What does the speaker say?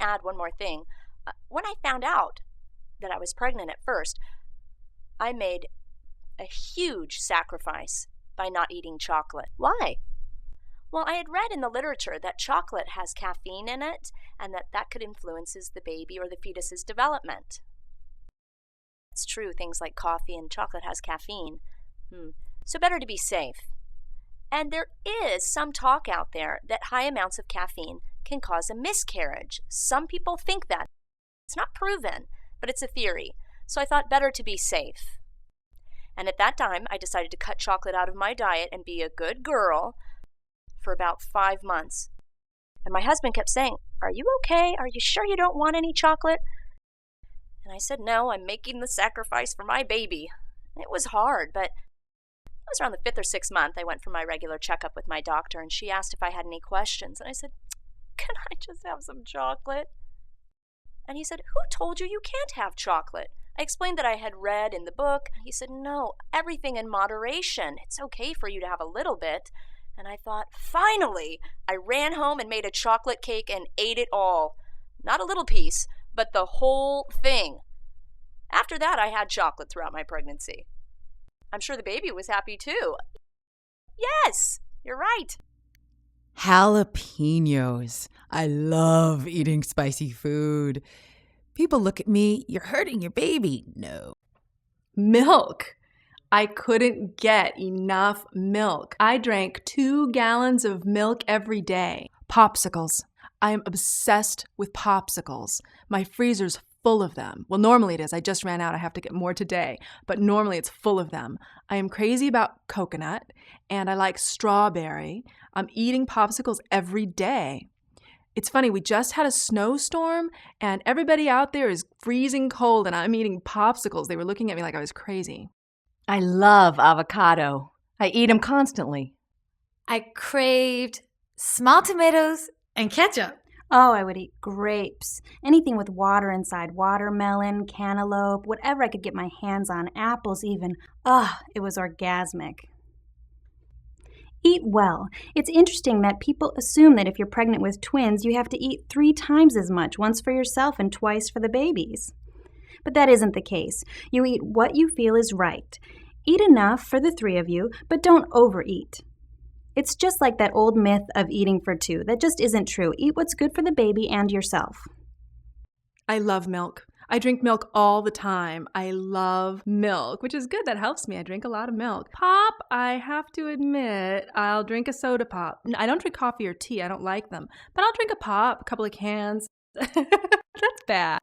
add one more thing. When I found out that I was pregnant at first, I made a huge sacrifice by not eating chocolate. Why? Well, I had read in the literature that chocolate has caffeine in it and that could influences the baby or the fetus's development. It's true, things like coffee and chocolate has caffeine. So better to be safe. And there is some talk out there that high amounts of caffeine can cause a miscarriage. Some people think that. It's not proven, but it's a theory. So I thought better to be safe. And at that time, I decided to cut chocolate out of my diet and be a good girl for about 5 months. And my husband kept saying, "Are you okay? Are you sure you don't want any chocolate?" And I said, "No, I'm making the sacrifice for my baby." It was hard, but it was around the 5th or 6th month I went for my regular checkup with my doctor, and she asked if I had any questions. And I said, "Can I just have some chocolate?" And he said, "Who told you you can't have chocolate?" I explained that I had read in the book. He said, "No, everything in moderation. It's okay for you to have a little bit." And I thought, finally, I ran home and made a chocolate cake and ate it all. Not a little piece, but the whole thing. After that, I had chocolate throughout my pregnancy. I'm sure the baby was happy too. Yes, you're right. Jalapenos. I love eating spicy food. People look at me, "You're hurting your baby." No. Milk. I couldn't get enough milk. I drank 2 gallons of milk every day. Popsicles. I am obsessed with popsicles. My freezer's full of them. Well, normally it is. I just ran out. I have to get more today. But normally it's full of them. I am crazy about coconut, and I like strawberry. I'm eating popsicles every day. It's funny, we just had a snowstorm, and everybody out there is freezing cold, and I'm eating popsicles. They were looking at me like I was crazy. I love avocado. I eat them constantly. I craved small tomatoes and ketchup. Oh, I would eat grapes. Anything with water inside. Watermelon, cantaloupe, whatever I could get my hands on. Apples even. It was orgasmic. Eat well. It's interesting that people assume that if you're pregnant with twins, you have to eat 3 times as much, once for yourself and twice for the babies. But that isn't the case. You eat what you feel is right. Eat enough for the 3 of you, but don't overeat. It's just like that old myth of eating for 2. That just isn't true. Eat what's good for the baby and yourself. I love milk. I drink milk all the time. I love milk, which is good. That helps me. I drink a lot of milk. Pop, I have to admit, I'll drink a soda pop. I don't drink coffee or tea. I don't like them. But I'll drink a pop, a couple of cans. That's bad.